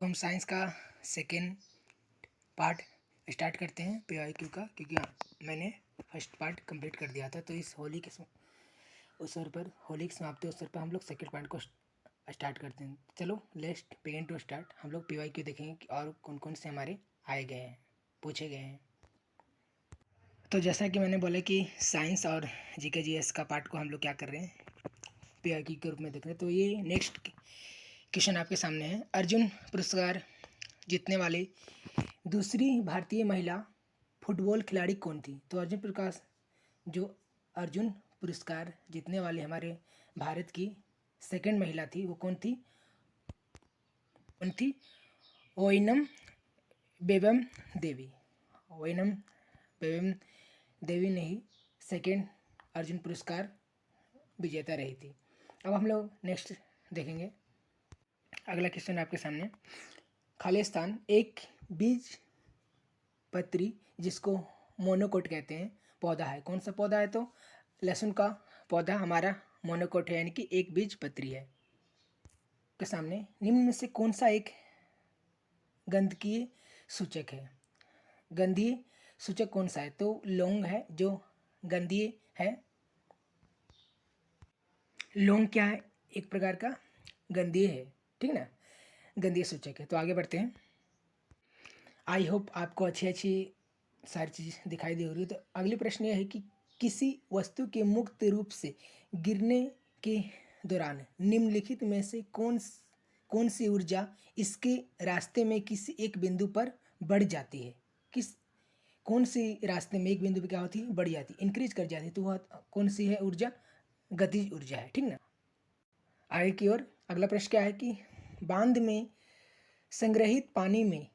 तो हम साइंस का सेकेंड पार्ट स्टार्ट करते हैं PYQ का, क्योंकि मैंने फर्स्ट पार्ट कंप्लीट कर दिया था। तो इस होली के अवसर पर, होली की समाप्ति अवसर पर हम लोग सेकेंड पार्ट को स्टार्ट करते हैं। चलो लेट्स बिगिन टू स्टार्ट। हम लोग PYQ देखेंगे कि और कौन कौन से हमारे आए गए हैं, पूछे गए हैं। तो जैसा कि मैंने बोला कि साइंस और GK GS का पार्ट को हम लोग क्या कर रहे हैं, PYQ के रूप में देख रहे हैं। तो ये नेक्स्ट क्वेश्चन आपके सामने है। अर्जुन पुरस्कार जीतने वाली दूसरी भारतीय महिला फुटबॉल खिलाड़ी कौन थी? तो जो अर्जुन पुरस्कार जीतने वाले हमारे भारत की सेकंड महिला थी, वो कौन थी? ओइनम बेबम देवी। ओइनम बेबम देवी ने ही सेकंड अर्जुन पुरस्कार विजेता रही थी। अब हम लोग नेक्स्ट देखेंगे। अगला क्वेश्चन आपके सामने। खालिस्तान एक बीज पत्री जिसको मोनोकोट कहते हैं पौधा है। कौन सा पौधा है? तो लहसुन का पौधा हमारा मोनोकोट है, यानी कि एक बीज पत्री है। के सामने निम्न में से कौन सा एक गंधकीय सूचक है? गंधीय सूचक कौन सा है? तो लौंग है, जो गंधीय है। लौंग क्या है? एक प्रकार का गंधीय है, ठीक ना, गंधीय सूचक है। तो आगे बढ़ते हैं। आई होप आपको अच्छी अच्छी सारी चीज़ दिखाई दे रही है। तो अगली प्रश्न यह है कि किसी वस्तु के मुक्त रूप से गिरने के दौरान निम्नलिखित में से कौन सी ऊर्जा इसके रास्ते में किसी एक बिंदु पर बढ़ जाती है? कौन सी रास्ते में एक बिंदु पर क्या होती है? बढ़ जाती है, इंक्रीज कर जाती है। तो वह कौन सी है ऊर्जा? गतिज ऊर्जा है, ठीक ना। आगे की ओर अगला प्रश्न क्या है कि बांध में संग्रहित पानी में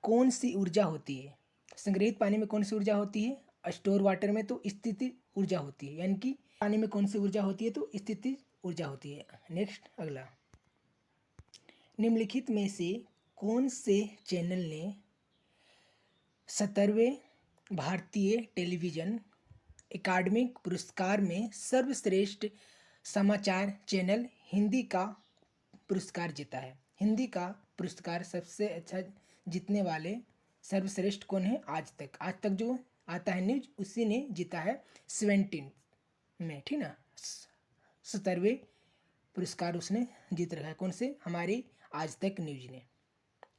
कौन सी ऊर्जा होती है? संग्रहित पानी में कौन सी ऊर्जा होती है? स्टोर वाटर में तो स्थिति ऊर्जा होती है, यानी कि पानी में कौन सी ऊर्जा होती है? तो स्थिति ऊर्जा होती है। नेक्स्ट अगला, निम्नलिखित में से कौन से चैनल ने 17वें भारतीय टेलीविजन एकाडमिक पुरस्कार में सर्वश्रेष्ठ समाचार चैनल हिंदी का पुरस्कार जीता है? हिंदी का पुरस्कार सबसे अच्छा जीतने वाले सर्वश्रेष्ठ कौन है? आज तक जो आता है न्यूज, उसी ने जीता है 17 में, ठीक ना। 17वें पुरस्कार उसने जीत रखा है। कौन से? हमारी आज तक न्यूज ने,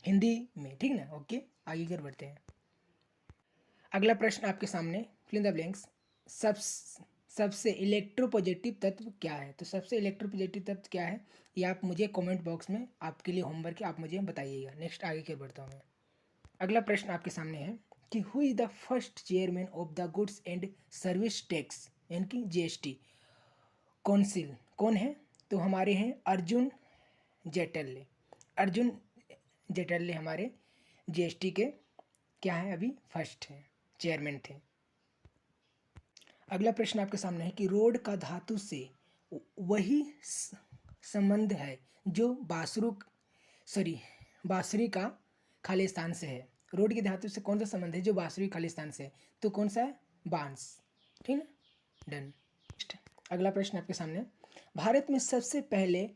हिंदी में, ठीक ना। ओके, आगे कर बढ़ते हैं। अगला प्रश्न आपके सामने, फिल इन द ब्लैंक्स। सबसे इलेक्ट्रोपॉजिटिव तत्व क्या है? तो सबसे इलेक्ट्रोपॉजिटिव तत्व क्या है, ये आप मुझे कमेंट बॉक्स में, आपके लिए होमवर्क है, आप मुझे बताइएगा। नेक्स्ट आगे कर बढ़ता हूँ मैं। अगला प्रश्न आपके सामने है कि who is the first chairman of the goods and service tax, यानी कि GST काउंसिल कौन है? तो हमारे हैं अर्जुन जेटले। अर्जुन जेटले हमारे GST के क्या है, अभी फर्स्ट है, चेयरमैन थे। अगला प्रश्न आपके सामने है कि रोड का धातु से वही संबंध है जो बांसुरी का खालिस्तान से है। रोड की धातु से कौन सा संबंध है जो बांसुरी खालिस्तान से है? तो कौन सा है? बांस, ठीक है, डन। अगला प्रश्न आपके सामने, भारत में सबसे पहले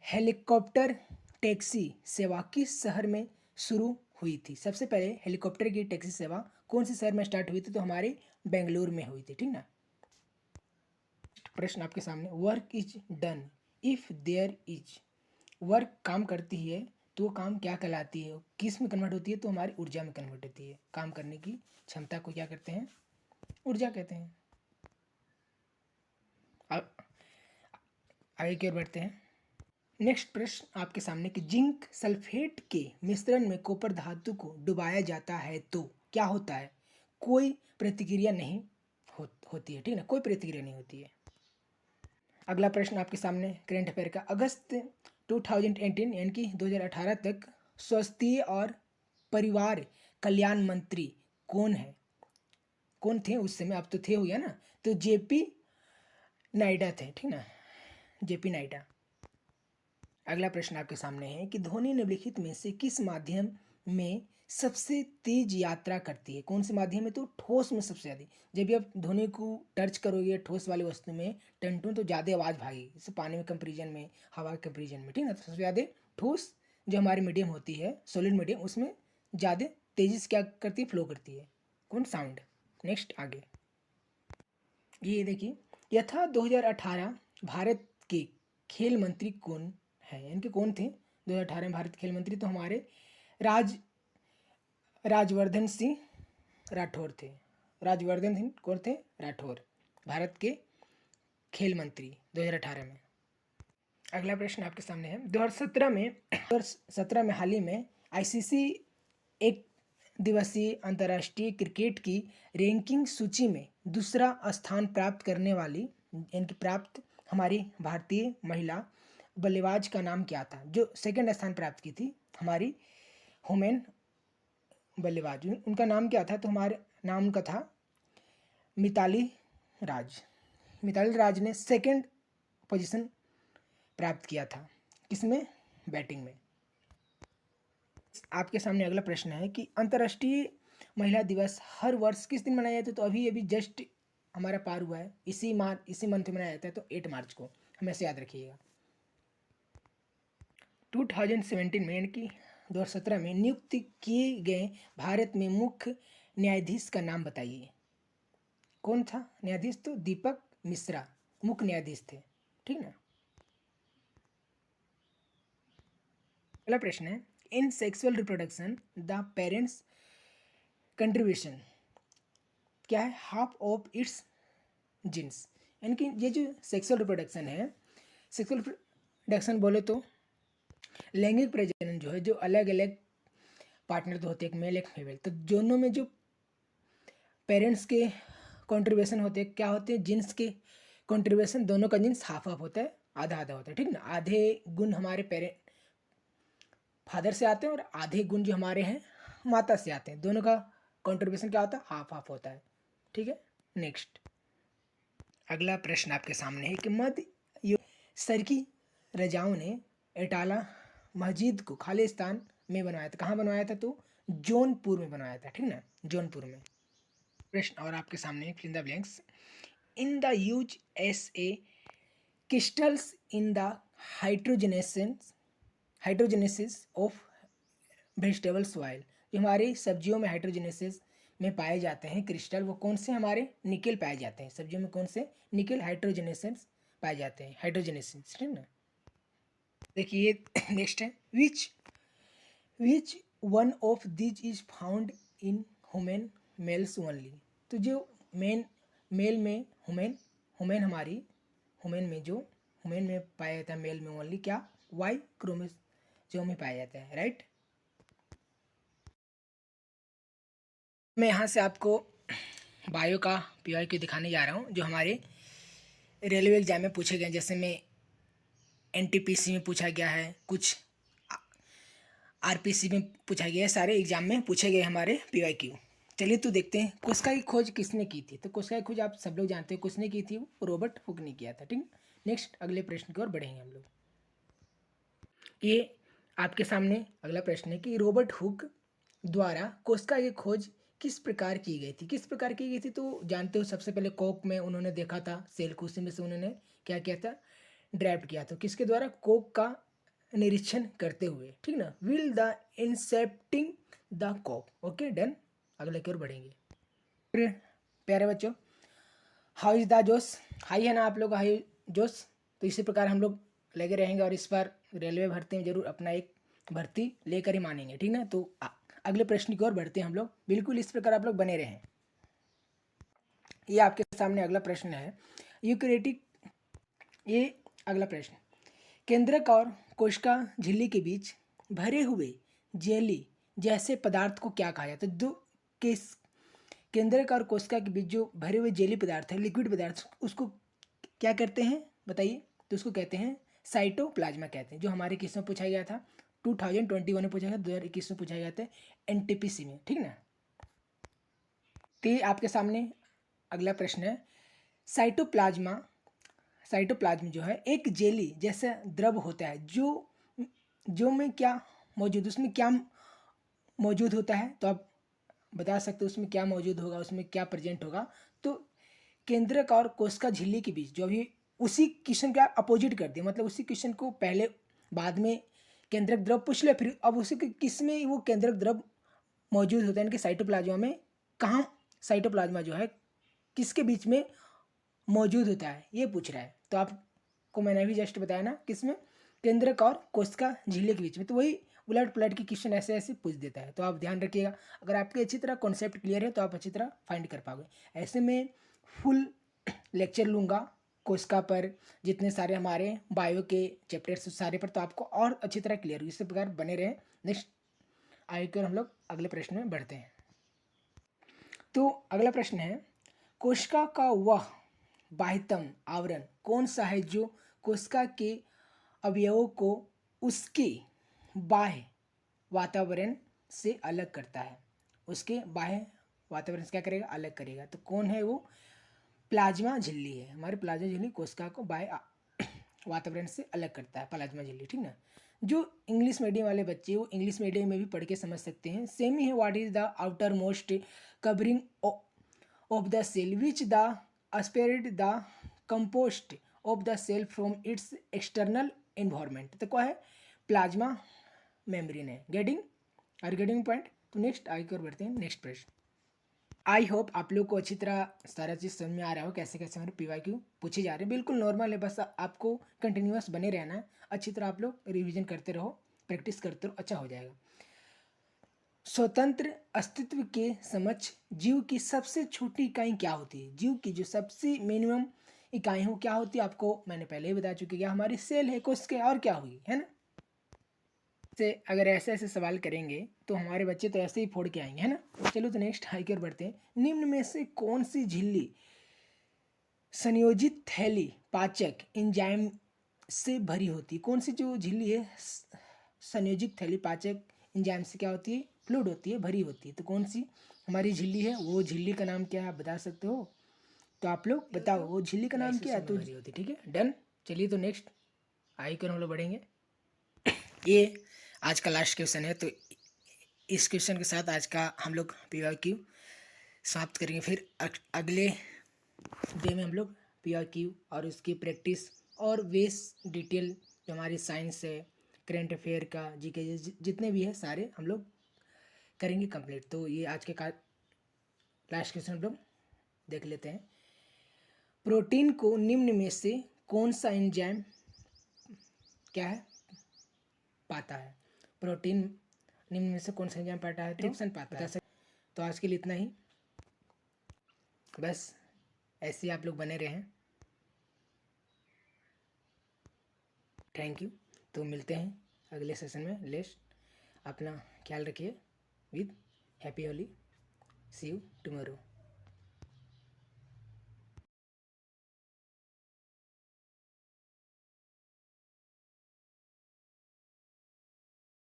हेलीकॉप्टर टैक्सी सेवा किस शहर में शुरू हुई थी? सबसे पहले हेलीकॉप्टर की टैक्सी सेवा कौन से शहर में स्टार्ट हुई थी? तो हमारे बेंगलुरु में हुई थी, ठीक ना। प्रश्न आपके सामने, work is done if there is. Work काम करती है तो काम क्या कहलाती है, किस में कन्वर्ट होती है? तो हमारी ऊर्जा में कन्वर्ट होती है। काम करने की क्षमता को क्या कहते हैं? ऊर्जा कहते हैं। आगे की ओर बढ़ते हैं। नेक्स्ट प्रश्न आपके सामने कि जिंक सल्फेट के मिश्रण में कॉपर धातु को डुबाया जाता है तो क्या होता है? कोई प्रतिक्रिया नहीं होती है, ठीक ना, कोई प्रतिक्रिया नहीं होती है। अगला प्रश्न आपके सामने करंट अफेयर का, अगस्त 2018 यानी कि 2018 तक स्वास्थ्य और परिवार कल्याण मंत्री कौन है? कौन थे उस समय? आप तो थे हो गया ना। तो JP नायडा थे, ठीक ना, JP नायडा। अगला प्रश्न आपके सामने है कि ध्वनि निम्नलिखित में से किस माध्यम में सबसे तेज यात्रा करती है? कौन से माध्यम में? तो ठोस में सबसे ज़्यादा। जब भी आप ध्वनि को टच करोगे ठोस वाली वस्तु में, टन तो ज़्यादा आवाज़ भागेगी, जैसे पानी में कंपेरिजन में, हवा के कंपेरिजन में, ठीक है। तो सबसे ज़्यादा ठोस जो हमारी मीडियम होती है सॉलिड मीडियम, उसमें ज़्यादा तेज़ी से क्या करती है, फ्लो करती है। कौन? साउंड। नेक्स्ट आगे ये देखिए, यथा 2018 भारत के खेल मंत्री कौन है, यानी कि कौन थे 2018 में भारत खेल मंत्री? तो हमारे राज राजवर्धन सिंह राठौर थे। राजवर्धन सिंह कौन थे? राठौर, भारत के खेल मंत्री 2018 में। अगला प्रश्न आपके सामने है, 2017 में हाल ही में आईसीसी एक दिवसीय अंतर्राष्ट्रीय क्रिकेट की रैंकिंग सूची में दूसरा स्थान प्राप्त करने वाली इनकी प्राप्त हमारी भारतीय महिला बल्लेबाज का नाम क्या था? जो सेकंड स्थान प्राप्त की थी हमारी वुमेन बल्लेबाज, उनका नाम क्या था? तो हमारे नाम उनका था मिताली राज। मिताली राज ने सेकंड पोजीशन प्राप्त किया था, किसमें? बैटिंग में। आपके सामने अगला प्रश्न है कि अंतर्राष्ट्रीय महिला दिवस हर वर्ष किस दिन मनाया जाता है? तो अभी अभी जस्ट हमारा पार हुआ है, इसी मंथ में मनाया जाता है, तो 8 मार्च को, हमेशा याद रखिएगा। 2017 में यानी कि 2017 में नियुक्त किए गए भारत में मुख्य न्यायाधीश का नाम बताइए। कौन था न्यायाधीश? तो दीपक मिश्रा मुख्य न्यायाधीश थे, ठीक ना। अगला प्रश्न है, in sexual reproduction the parents contribution क्या है? हाफ ऑफ इट्स जीन्स, यानी कि ये जो सेक्सुअल रिप्रोडक्शन है, सेक्सुअल रिप्रोडक्शन बोले तो लैंगिक प्रजनन जो है, जो अलग अलग पार्टनर तो होते हैं, एक मेल एक फीमेल, तो दोनों में जो पेरेंट्स के कंट्रीब्यूशन होते हैं, क्या होते हैं? जीन्स के कंट्रीब्यूशन, दोनों का जीन्स हाफ हाफ होता है, आधा आधा होता है, ठीक ना। आधे गुण हमारे पेरेंट फादर से आते हैं और आधे गुण जो हमारे हैं माता से आते हैं, दोनों का कंट्रीब्यूशन क्या होता है? हाफ हाफ होता है, ठीक है। नेक्स्ट अगला प्रश्न आपके सामने है कि मध्य युग सरकी रजाओं ने एटाला मस्जिद को खालिस्तान में बनवाया था। कहाँ बनवाया था? तो जौनपुर में बनवाया था, ठीक ना, जौनपुर में। प्रश्न और आपके सामने fill in the blanks, in the use as a crystals in the hydrogenation of vegetable oil, जो हमारी सब्जियों में हाइड्रोजनेसिस में पाए जाते हैं क्रिस्टल, वो कौन से? हमारे निकल पाए जाते हैं सब्जियों में, कौन से? निकल हाइड्रोजनेसिस पाए जाते हैं, हाइड्रोजनेसिस, ठीक ना। देखिए नेक्स्ट है, which one of these is found in human mails only, तो जो मेल में हुमेन हमारी हुमेन में जो हुमेन में पाया जाता है, मेल में ओनली क्या? वाई क्रोमोसोम में पाया जाता है, राइट। मैं यहाँ से आपको बायो का पीवाई को दिखाने जा रहा हूँ, जो हमारे रेलवे एग्जाम में पूछे गए, जैसे में एनटीपीसी में पूछा गया है, कुछ आरपीसी में पूछा गया है, सारे एग्जाम में पूछे गए हमारे पीवाईक्यू। चलिए तो देखते हैं कोशिका की खोज किसने की थी। तो कोशिका की खोज आप सब लोग जानते हैं किसने की थी, वो रॉबर्ट हुक ने किया था, ठीक। नेक्स्ट अगले प्रश्न की ओर बढ़ेंगे हम लोग। ये आपके सामने अगला प्रश्न है कि रॉबर्ट हुक द्वारा कोशिका की खोज किस प्रकार की गई थी? किस प्रकार की गई थी? तो जानते हो, सबसे पहले कोक में उन्होंने देखा था सेल को, उसी में से उन्होंने क्या किया था? ड्राफ्ट किया था। किसके द्वारा? कोक का निरीक्षण करते हुए, ठीक ना। Will the incepting the coke, okay done. अगले की ओर बढ़ेंगे। फिर प्यारे बच्चों, हाउ इज द जोश? हाई है ना आप लोग, हाई जोश। तो इसी प्रकार हम लोग लगे रहेंगे और इस बार रेलवे भर्ती में जरूर अपना एक भर्ती लेकर ही मानेंगे, ठीक ना। तो अगले प्रश्न की ओर बढ़ते हैं हम लोग, बिल्कुल इस प्रकार आप लोग बने रहें। ये आपके सामने अगला प्रश्न है, यूकैरियोटिक, ये अगला प्रश्न, केंद्रक और कोशिका झिल्ली के बीच भरे हुए जेली जैसे पदार्थ को क्या कहा जाता है? दो किस केंद्रक और कोशिका के बीच जो भरे हुए जेली पदार्थ है, लिक्विड पदार्थ, उसको क्या करते हैं बताइए? तो उसको कहते हैं साइटोप्लाज्मा कहते हैं, जो हमारे किस में पूछा गया था? 2021 में पूछा गया, 2021 में पूछा गया था एनटीपीसी में, ठीक ना। तो आपके सामने अगला प्रश्न है, साइटोप्लाज्मा जो है एक जेली जैसा द्रव होता है, जो में क्या मौजूद, उसमें क्या मौजूद होता है? तो आप बता सकते हो उसमें क्या मौजूद होगा, उसमें क्या प्रेजेंट होगा? तो केंद्रक और कोशिका झिल्ली के बीच, जो अभी उसी क्वेश्चन का अपोजिट कर दिया, मतलब उसी क्वेश्चन को पहले बाद में केंद्रक द्रव पूछ ले, फिर अब उसे किस में वो केंद्रक द्रव मौजूद होता है, इनके साइटोप्लाज्मा में कहाँ साइटोप्लाज्मा जो है किसके बीच में मौजूद होता है, ये पूछ रहा है। तो आपको मैंने अभी जस्ट बताया ना, किस में, केंद्रक और कोशिका झिल्ली के बीच में। तो वही उलट पुलट के क्वेश्चन ऐसे ऐसे पूछ देता है, तो आप ध्यान रखिएगा। अगर आपके अच्छी तरह कॉन्सेप्ट क्लियर है तो आप अच्छी तरह फाइंड कर पाओगे। ऐसे में फुल लेक्चर लूँगा कोशिका पर, जितने सारे हमारे बायो के चैप्टर्स सारे पर, तो आपको और अच्छी तरह क्लियर हो। इसी प्रकार बने रहें। नेक्स्ट आगे हम लोग अगले प्रश्न में बढ़ते हैं। तो अगला प्रश्न है, कोशिका का वह बाह्यतम आवरण कौन सा है जो कोशिका के अवयवों को उसके बाह्य वातावरण से अलग करता है, उसके बाह्य वातावरण से क्या करेगा, अलग करेगा। तो कौन है वो, प्लाज्मा झिल्ली है। हमारे प्लाज्मा झिल्ली कोशिका को बाह्य वातावरण से अलग करता है, प्लाज्मा झिल्ली, ठीक ना। जो इंग्लिश मीडियम वाले बच्चे, वो इंग्लिश मीडियम में भी पढ़ के समझ सकते हैं। सेम ही है, what is the outermost covering of the cell which the aspirate the compost of the cell from its external environment। तो क्या है, प्लाज्मा मेम्ब्रेन है। Getting point. तो नेक्स्ट आगे और बढ़ते हैं। नेक्स्ट प्रश्न, आई होप आप लोग को अच्छी तरह सारा चीज़ समझ में आ रहा हो, कैसे कैसे हमारे PYQ पूछे जा रहे हैं। बिल्कुल नॉर्मल है, बस आपको कंटिन्यूअस बने रहना है। अच्छी तरह आप लोग रिविजन करते रहो, प्रैक्टिस करते रहो, अच्छा हो जाएगा। स्वतंत्र अस्तित्व के समक्ष जीव की सबसे छोटी इकाई क्या होती है। जीव की जो सबसे मिनिमम इकाई हो क्या होती है, आपको मैंने पहले ही बता चुकी है, हमारी सेल है कोशिका, और क्या हुई है ना। से अगर ऐसे ऐसे सवाल करेंगे तो हमारे बच्चे तो ऐसे ही फोड़ के आएंगे, है ना। चलो तो नेक्स्ट हाई की ओर बढ़ते हैं। निम्न में से कौन सी झिल्ली संयोजित थैली पाचक एंजाइम से भरी होती है। कौन सी जो झिल्ली है संयोजित थैली पाचक एंजाइम से क्या होती है, फ्लूइड होती है, भरी होती है। तो कौन सी हमारी झिल्ली है, वो झिल्ली का नाम क्या है, आप बता सकते हो। तो आप लोग बताओ वो झिल्ली का नाम क्या है। तो भरी होती है, ठीक है, डन। चलिए तो नेक्स्ट आई कर हम लोग बढ़ेंगे। ये आज का लास्ट क्वेश्चन है, तो इस क्वेश्चन के साथ आज का हम लोग PYQ समाप्त करेंगे। फिर अगले डे में हम लोग PYQ और उसकी प्रैक्टिस और वेस डिटेल जो हमारी साइंस है, करंट अफेयर का, GK जितने भी है सारे हम लोग करेंगे कंप्लीट। तो ये आज के लास्ट क्वेश्चन हम लोग देख लेते हैं। प्रोटीन को निम्न में से कौन सा एंजाइम क्या है, पाता है। प्रोटीन निम्न में से कौन सा एंजाइम पाता है, ट्रिप्सिन पाता है। तो आज के लिए इतना ही, बस ऐसे ही आप लोग बने रहें। Thank you. तो मिलते हैं अगले सेशन में। अपना ख्याल रखिए। With happy Holi. See you tomorrow.